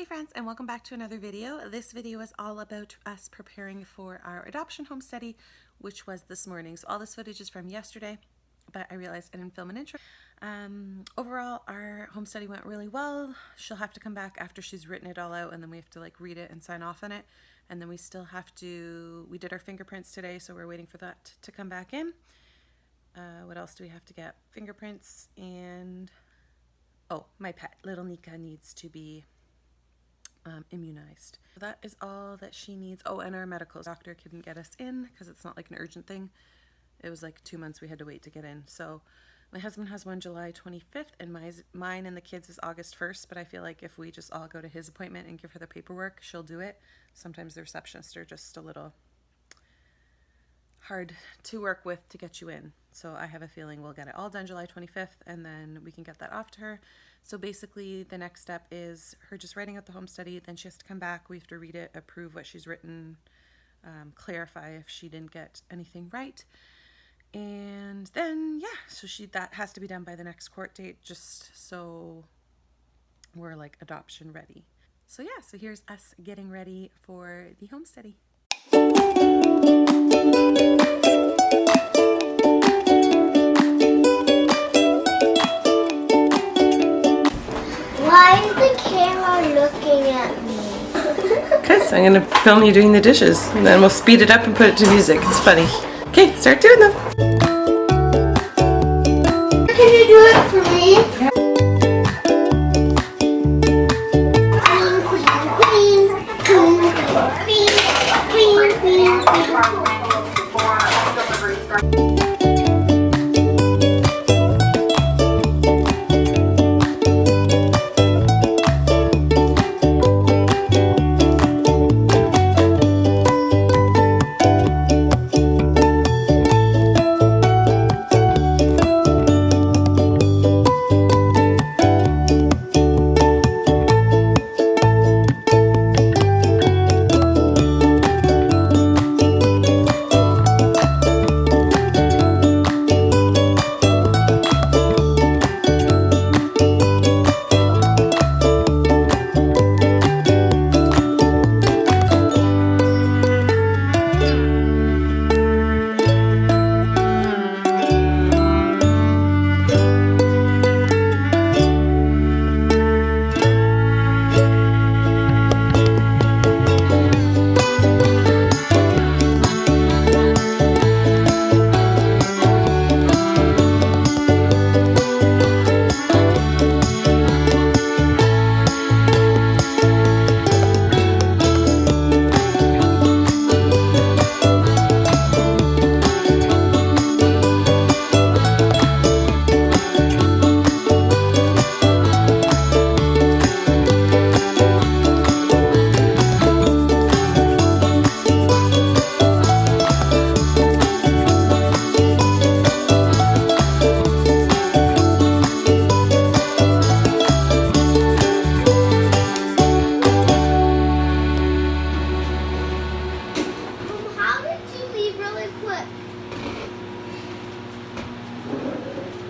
friends, and welcome back to another video. This video is all about us preparing for our adoption home study, which was this morning. So all this footage is from yesterday, but I realized I didn't film an intro. Overall, our home study went really well. She'll have to come back after she's written it all out, and then we have to like read it and sign off on it. And then we still have to, we did our fingerprints today, so we're waiting for that to come back in. What else do we have to get? Fingerprints and, oh, my pet, little Nika, needs to be immunized. So that is all that she needs. Oh, and our medical doctor couldn't get us in because it's not like an urgent thing. It was like 2 months we had to wait to get in. So my husband has one July 25th and mine and the kids is August 1st, but I feel like if we just all go to his appointment and give her the paperwork, she'll do it. Sometimes the receptionists are just a little hard to work with to get you in. So I have a feeling we'll get it all done July 25th and then we can get that off to her. So basically the next step is her just writing out the home study, then she has to come back, we have to read it, approve what she's written, clarify if she didn't get anything right. And then, yeah, so that has to be done by the next court date, just so we're like adoption ready. So yeah, so here's us getting ready for the home study. Why is the camera looking at me? Okay, so I'm gonna film you doing the dishes, and then we'll speed it up and put it to music. It's funny. Okay, start doing them. Can you do it for me? Yeah.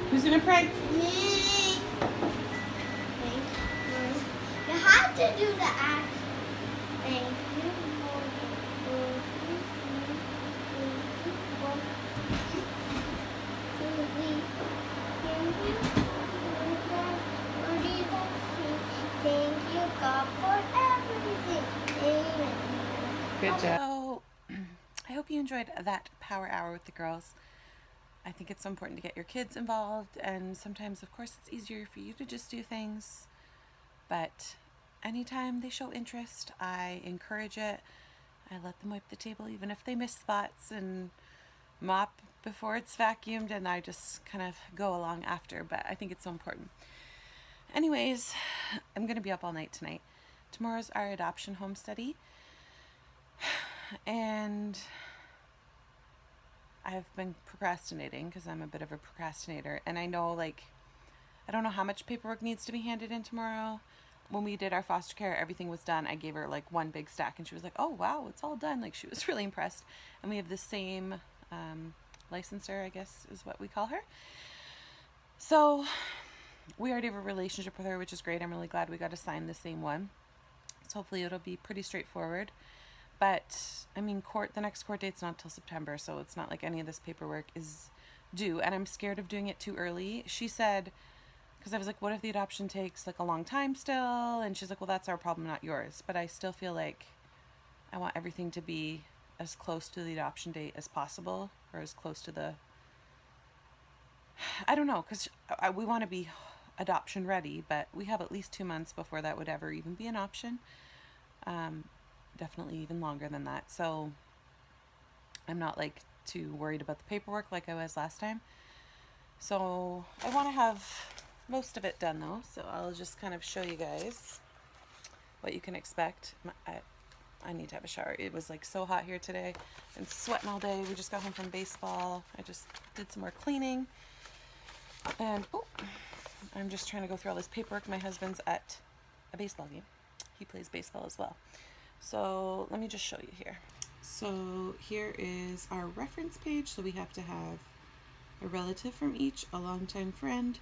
Who's gonna pray? Me. You have to do the act. Thank you. Thank you, God, for everything. Amen. Good job. So, I hope you enjoyed that power hour with the girls. I think it's so important to get your kids involved, and sometimes, of course, it's easier for you to just do things, but anytime they show interest, I encourage it. I let them wipe the table even if they miss spots and mop before it's vacuumed, and I just kind of go along after, but I think it's so important. Anyways, I'm going to be up all night tonight. Tomorrow's our adoption home study, and I've been procrastinating because I'm a bit of a procrastinator, and I know, like, I don't know how much paperwork needs to be handed in tomorrow. When we did our foster care, everything was done. I gave her like one big stack and she was like, oh wow, it's all done. Like, she was really impressed. And we have the same licensor, I guess is what we call her. So we already have a relationship with her, which is great. I'm really glad we got to sign the same one. So hopefully it'll be pretty straightforward. But I mean, the next court date's not till September, so it's not like any of this paperwork is due. And I'm scared of doing it too early. She said, because I was like, what if the adoption takes like a long time still? And she's like, well, that's our problem, not yours. But I still feel like I want everything to be as close to the adoption date as possible, or as close to the, I don't know, because we want to be adoption ready, but we have at least 2 months before that would ever even be an option. Definitely even longer than that. So I'm not like too worried about the paperwork like I was last time. So I want to have most of it done though. So I'll just kind of show you guys what you can expect. I need to have a shower. It was like so hot here today and sweating all day. We just got home from baseball. I just did some more cleaning. And I'm just trying to go through all this paperwork. My husband's at a baseball game. He plays baseball as well. So let me just show you here. So here is our reference page. So we have to have a relative from each, a longtime friend,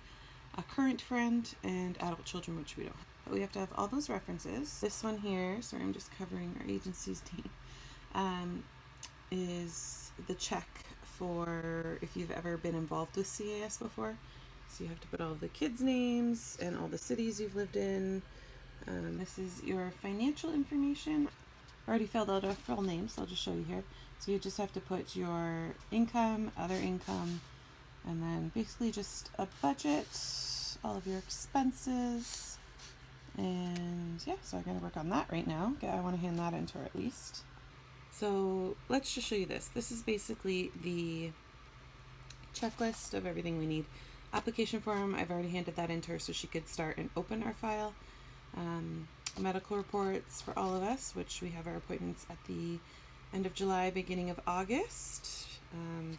a current friend, and adult children, which we don't have. But we have to have all those references. This one here, sorry, I'm just covering our agency's name, is the check for if you've ever been involved with CAS before. So you have to put all the kids' names and all the cities you've lived in. This is your financial information. I already filled out a full name, so I'll just show you here. So you just have to put your income, other income, and then basically just a budget, all of your expenses. And yeah, so I'm going to work on that right now. I want to hand that into her at least. So let's just show you this. This is basically the checklist of everything we need. Application form, I've already handed that into her so she could start and open our file. Medical reports for all of us, which we have our appointments at the end of July, beginning of August.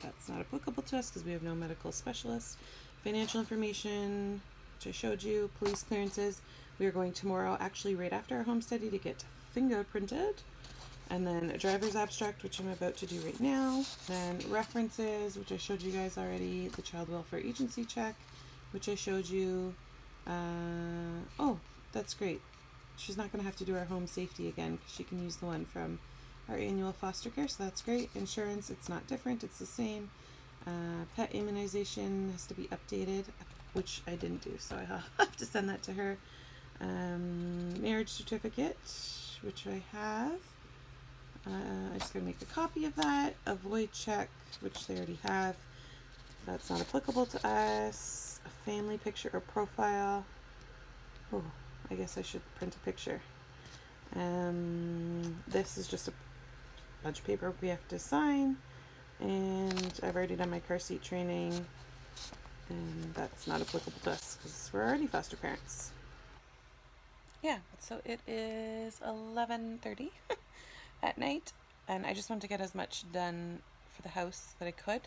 That's not applicable to us because we have no medical specialist. Financial information, which I showed you. Police clearances. We are going tomorrow, actually right after our home study, to get fingerprinted. And then a driver's abstract, which I'm about to do right now. Then references, which I showed you guys already. The child welfare agency check, which I showed you. Oh, that's great. She's not going to have to do our home safety again because she can use the one from our annual foster care, so that's great. Insurance, it's not different, it's the same. Pet immunization has to be updated, which I didn't do, so I'll have to send that to her. Marriage certificate, which I have. I just got to make a copy of that. A void check, which they already have. That's not applicable to us. A family picture or profile. Oh, I guess I should print a picture. This is just a bunch of paper we have to sign, and I've already done my car seat training, and that's not applicable to us because we're already foster parents. Yeah, so it is 11:30 at night, and I just wanted to get as much done for the house that I could.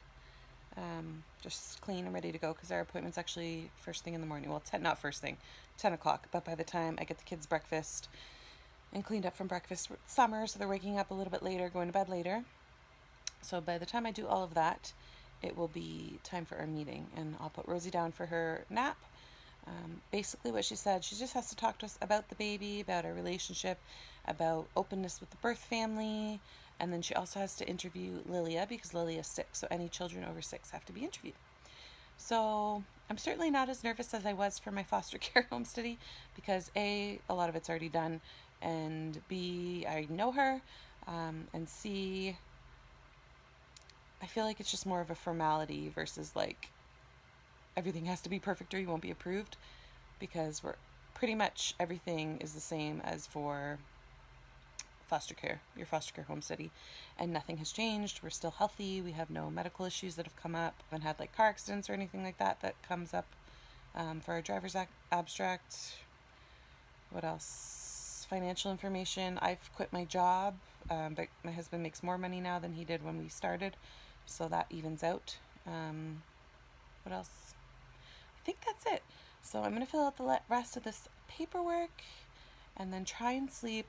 Just clean and ready to go because our appointment's actually first thing in the morning. Well, not first thing, 10 o'clock, but by the time I get the kids breakfast and cleaned up from breakfast, it's summer, so they're waking up a little bit later, going to bed later. So by the time I do all of that, it will be time for our meeting, and I'll put Rosie down for her nap. Basically what she said, she just has to talk to us about the baby, about our relationship, about openness with the birth family, and then she also has to interview Lilia because Lilia is sick, so any children over 6 have to be interviewed. So I'm certainly not as nervous as I was for my foster care home study because A, a lot of it's already done, and B, I know her, and C, I feel like it's just more of a formality versus like everything has to be perfect or you won't be approved, because we're pretty much everything is the same as for foster care, your foster care home study, and nothing has changed. We're still healthy. We have no medical issues that have come up. We haven't had like car accidents or anything like that comes up for our driver's abstract. What else? Financial information. I've quit my job, but my husband makes more money now than he did when we started, so that evens out. What else? I think that's it. So I'm going to fill out the rest of this paperwork and then try and sleep.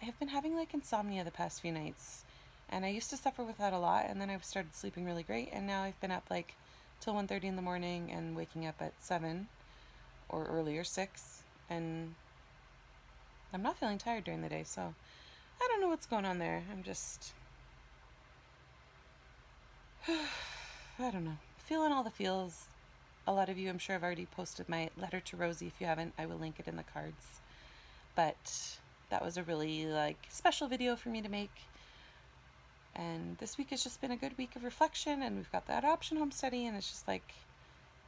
I have been having like insomnia the past few nights, and I used to suffer with that a lot, and then I started sleeping really great, and now I've been up like till 1:30 in the morning and waking up at 7 or earlier, 6, and I'm not feeling tired during the day, so I don't know what's going on there. I'm just, I don't know, feeling all the feels. A lot of you, I'm sure, have already posted my letter to Rosie. If you haven't, I will link it in the cards. But that was a really special video for me to make. And this week has just been a good week of reflection, and we've got that option home study, and it's just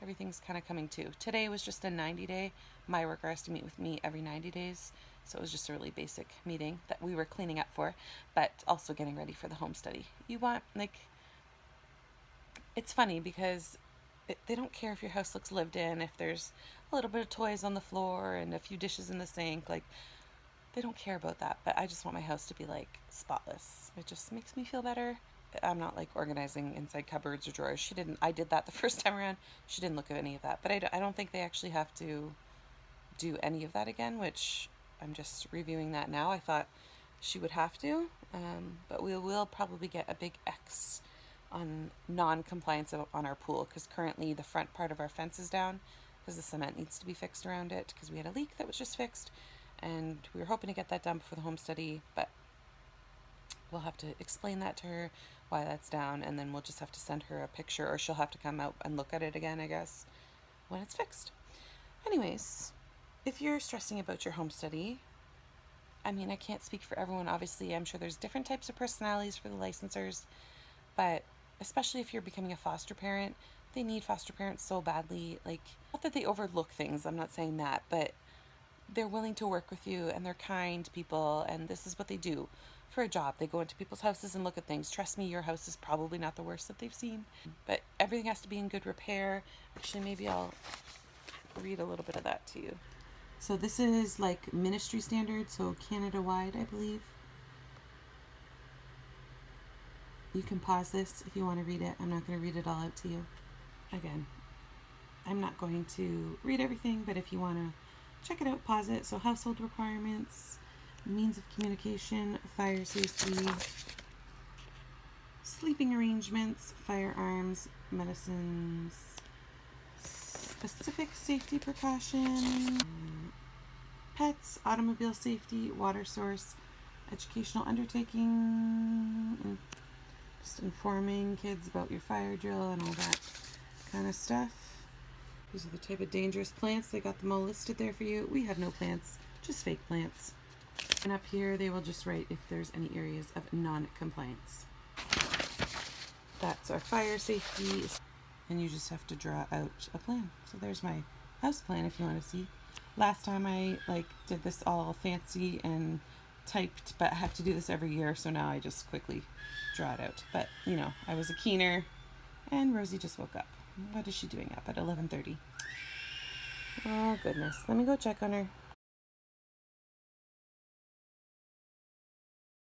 everything's kind of coming to. Today was just a 90-day. My worker has to meet with me every 90 days, so it was just a really basic meeting that we were cleaning up for, but also getting ready for the home study. You want, it's funny because they don't care if your house looks lived in, if there's a little bit of toys on the floor and a few dishes in the sink. They don't care about that, but I just want my house to be spotless. It just makes me feel better. I'm not organizing inside cupboards or drawers. I did that the first time around. She didn't look at any of that, but I don't think they actually have to do any of that again, which I'm just reviewing that now. I thought she would have to, but we will probably get a big X on non-compliance on our pool, because currently the front part of our fence is down because the cement needs to be fixed around it because we had a leak that was just fixed, and we were hoping to get that done before the home study, but we'll have to explain that to her why that's down, and then we'll just have to send her a picture, or she'll have to come out and look at it again, I guess, when it's fixed. Anyways, if you're stressing about your home study, I mean, I can't speak for everyone, obviously. I'm sure there's different types of personalities for the licensors, but especially if you're becoming a foster parent, they need foster parents so badly. Not that they overlook things, I'm not saying that, but they're willing to work with you, and they're kind people, and this is what they do for a job. They go into people's houses and look at things. Trust me, your house is probably not the worst that they've seen, but everything has to be in good repair. Actually, maybe I'll read a little bit of that to you. So this is ministry standard, so Canada-wide, I believe. You can pause this if you want to read it. I'm not going to read it all out to you. Again, I'm not going to read everything, but if you want to check it out, pause it. So household requirements, means of communication, fire safety, sleeping arrangements, firearms, medicines, specific safety precaution, pets, automobile safety, water source, educational undertaking, and just informing kids about your fire drill and all that kind of stuff. These are the type of dangerous plants. They got them all listed there for you. We have no plants, just fake plants. And up here, they will just write if there's any areas of non-compliance. That's our fire safety. And you just have to draw out a plan. So there's my house plan if you want to see. Last time I did this all fancy and typed, but I have to do this every year, so now I just quickly draw it out. But I was a keener, and Rosie just woke up. What is she doing up at 11:30? Oh goodness, let me go check on her.